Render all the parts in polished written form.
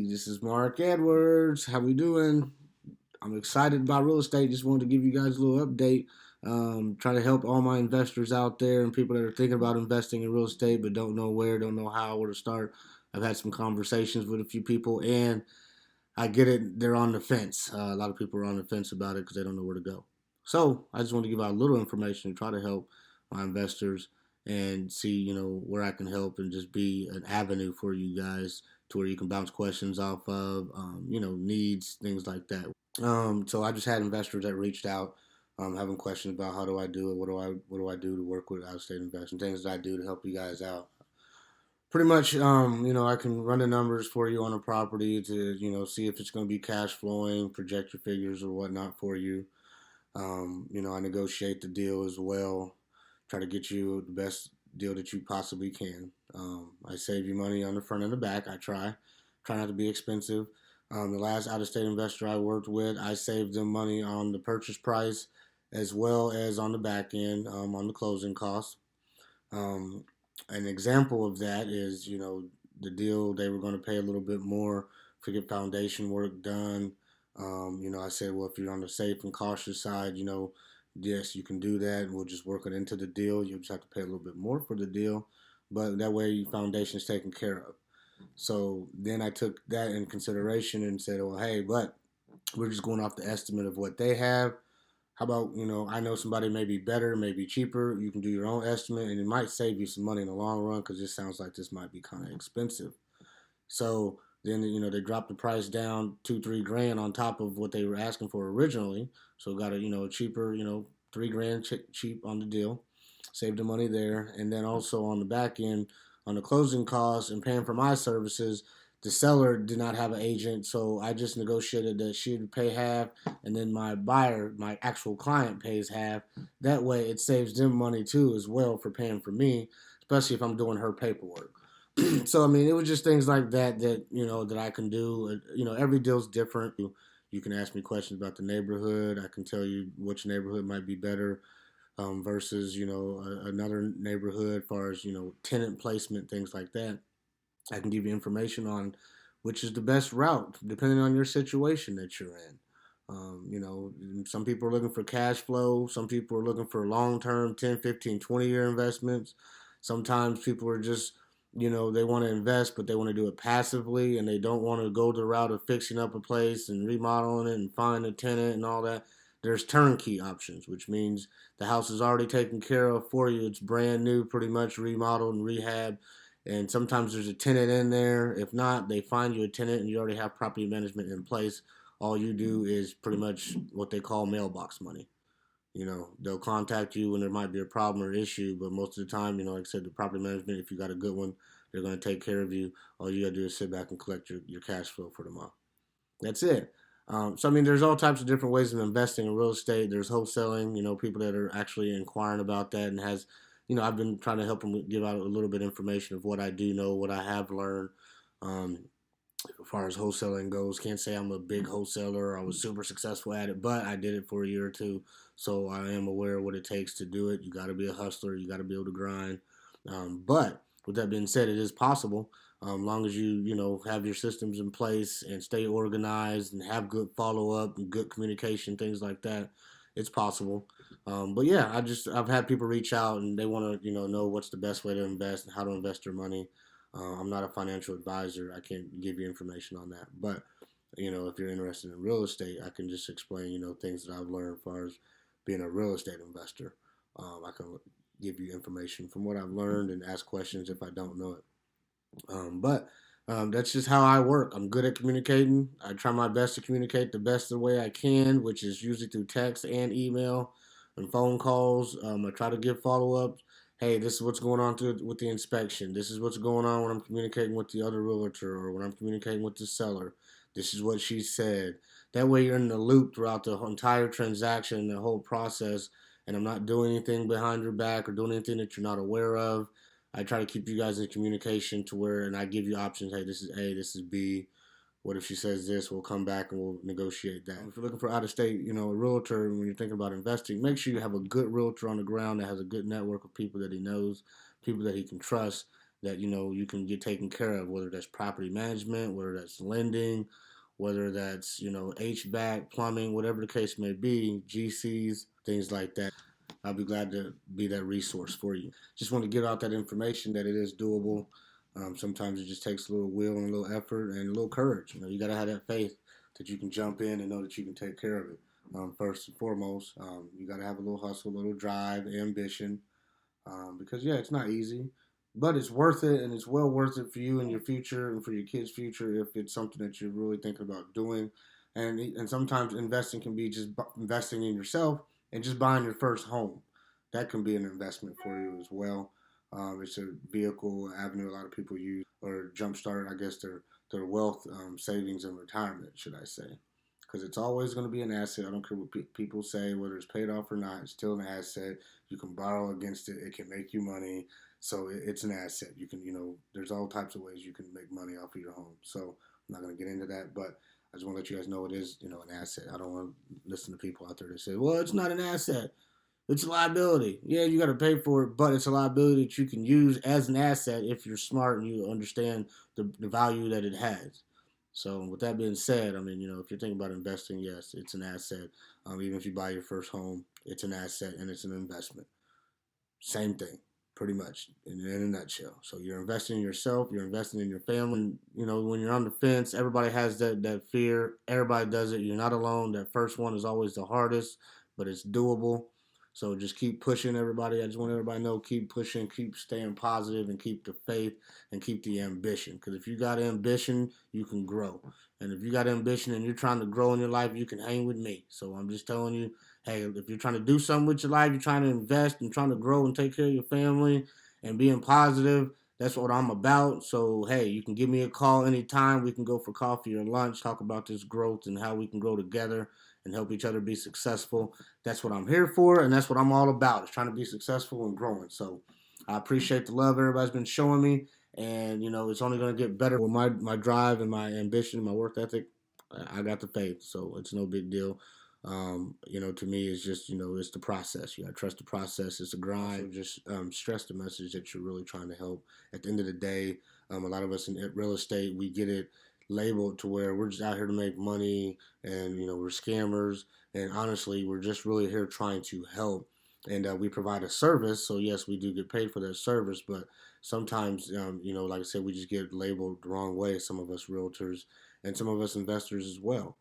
This is Mark Edwards. How we doing? I'm excited about real estate. Just wanted to give you guys a little update. Try to help all my investors out there and people that are thinking about investing in real estate but don't know where, don't know how, where to start. I've had some conversations with a few people, and I get it. They're on the fence. A lot of people are on the fence about it because they don't know where to go. So I just want to give out a little information, try to help my investors and see, where I can help and just be an avenue for you guys to where you can bounce questions off of, needs, things like that. So I just had investors that reached out, having questions about how do I do it, what do I do to work with out of state investment, things that I do to help you guys out. Pretty much, I can run the numbers for you on a property to, see if it's going to be cash flowing, project your figures or whatnot for you. I negotiate the deal as well, try to get you the best deal that you possibly can. I save you money on the front and the back. Try not to be expensive. The last out of state investor I worked with, I saved them money on the purchase price as well as on the back end, on the closing costs. Um, an example of that is, the deal they were going to pay a little bit more to get foundation work done. I said, well, if you're on the safe and cautious side, yes, you can do that, and we'll just work it into the deal. You'll just have to pay a little bit more for the deal, but that way your foundation is taken care of. So then I took that in consideration and said, well, hey, but we're just going off the estimate of what they have. How about, I know somebody may be better, may be cheaper. You can do your own estimate, and it might save you some money in the long run because this sounds like this might be kind of expensive. So then, they dropped the price down 2, 3 grand on top of what they were asking for originally. So got a cheaper, 3 grand cheap on the deal, saved the money there. And then also on the back end, on the closing costs and paying for my services, the seller did not have an agent, so I just negotiated that she would pay half, and then my buyer, my actual client, pays half. That way, it saves them money too, as well, for paying for me, especially if I'm doing her paperwork. So I mean, it was just things like that I can do. Every deal's different. You can ask me questions about the neighborhood. I can tell you which neighborhood might be better versus another neighborhood, as far as tenant placement, things like that. I can give you information on which is the best route depending on your situation that you're in. Some people are looking for cash flow. Some people are looking for long term 10, 15, 20-year investments. Sometimes people are just, they want to invest, but they want to do it passively and they don't want to go the route of fixing up a place and remodeling it and find a tenant and all that. There's turnkey options, which means the house is already taken care of for you. It's brand new, pretty much remodeled and rehab, and sometimes there's a tenant in there. If not, they find you a tenant and you already have property management in place. All you do is pretty much what they call mailbox money. They'll contact you when there might be a problem or issue, but most of the time, like I said, the property management, if you got a good one, they're going to take care of you. All you got to do is sit back and collect your cash flow for the month. That's it. So I mean, there's all types of different ways of investing in real estate. There's wholesaling, people that are actually inquiring about that, and I've been trying to help them give out a little bit of information of what I do know, what I have learned. Um, as far as wholesaling goes, can't say I'm a big wholesaler. I was super successful at it, but I did it for a year or two, so I am aware of what it takes to do it. You got to be a hustler. You got to be able to grind. But with that being said, it is possible. Long as you have your systems in place and stay organized and have good follow up and good communication, things like that, it's possible. But yeah, I've had people reach out and they want to know what's the best way to invest and how to invest their money. I'm not a financial advisor. I can't give you information on that. But if you're interested in real estate, I can just explain things that I've learned as far as being a real estate investor. I can give you information from what I've learned and ask questions if I don't know it. But that's just how I work. I'm good at communicating. I try my best to communicate the best the way I can, which is usually through text and email and phone calls. I try to give follow ups. Hey, this is what's going on with the inspection. This is what's going on when I'm communicating with the other realtor or when I'm communicating with the seller. This is what she said. That way you're in the loop throughout the entire transaction, the whole process, and I'm not doing anything behind your back or doing anything that you're not aware of. I try to keep you guys in communication to where, and I give you options. Hey, this is A, this is B. What if she says this? We'll come back and we'll negotiate that. If you're looking for out of state, a realtor, when you're thinking about investing, make sure you have a good realtor on the ground that has a good network of people that he knows, people that he can trust, that you can get taken care of, whether that's property management, whether that's lending, whether that's HVAC, plumbing, whatever the case may be, GCs, things like that. I'll be glad to be that resource for you. Just want to get out that information that it is doable. Sometimes it just takes a little will and a little effort and a little courage. You got to have that faith that you can jump in and know that you can take care of it. First and foremost, you got to have a little hustle, a little drive, ambition, because yeah, it's not easy, but it's worth it, and it's well worth it for you and your future and for your kids' future if it's something that you're really thinking about doing. And sometimes investing can be just investing in yourself and just buying your first home. That can be an investment for you as well. It's a vehicle avenue a lot of people use or jumpstart, I guess, their wealth savings and retirement, should I say? Because it's always going to be an asset. I don't care what people say, whether it's paid off or not. It's still an asset. You can borrow against it. It can make you money. So it's an asset. You can, there's all types of ways you can make money off of your home. So I'm not going to get into that, but I just want to let you guys know it is, an asset. I don't want to listen to people out there that say, well, it's not an asset. It's a liability. Yeah, you got to pay for it, but it's a liability that you can use as an asset if you're smart and you understand the value that it has. So, with that being said, I mean, if you're thinking about investing, yes, it's an asset. Even if you buy your first home, it's an asset and it's an investment. Same thing, pretty much, in a nutshell. So you're investing in yourself, you're investing in your family. When you're on the fence, everybody has that fear. Everybody does it. You're not alone. That first one is always the hardest, but it's doable. So just keep pushing, everybody. I just want everybody to know, keep pushing, keep staying positive, and keep the faith and keep the ambition. Because if you got ambition, you can grow. And if you got ambition and you're trying to grow in your life, you can hang with me. So I'm just telling you, hey, if you're trying to do something with your life, you're trying to invest and trying to grow and take care of your family and being positive, that's what I'm about. So, hey, you can give me a call anytime. We can go for coffee or lunch, talk about this growth and how we can grow together and help each other be successful. That's what I'm here for, and that's what I'm all about, is trying to be successful and growing. So I appreciate the love everybody's been showing me, and, it's only going to get better with my drive and my ambition, my work ethic. I got the faith, so it's no big deal. To me, it's just, it's the process. You got to trust the process. It's a grind. Also, just stress the message that you're really trying to help. At the end of the day, a lot of us in real estate, we get it labeled to where we're just out here to make money and, we're scammers. And honestly, we're just really here trying to help. And we provide a service. So, yes, we do get paid for that service. But sometimes, like I said, we just get labeled the wrong way. Some of us realtors and some of us investors as well.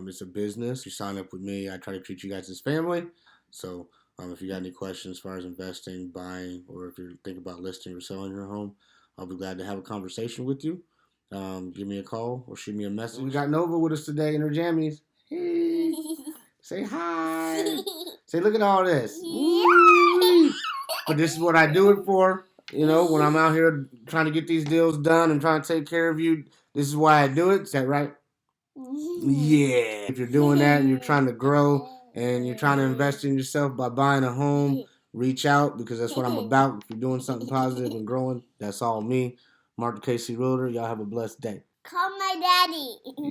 It's a business. You sign up with me, I try to treat you guys as family. So if you got any questions as far as investing, buying, or if you're thinking about listing or selling your home, I'll be glad to have a conversation with you. Give me a call or shoot me a message. We got Nova with us today in her jammies. Hey, say hi. Say, look at all this. Woo. But this is what I do it for. When I'm out here trying to get these deals done and trying to take care of you, this is why I do it. Is that right? Yeah. If you're doing that and you're trying to grow and you're trying to invest in yourself by buying a home, reach out, because that's what I'm about. If you're doing something positive and growing, that's all me. Mark the KC Realtor. Y'all have a blessed day. Call my daddy.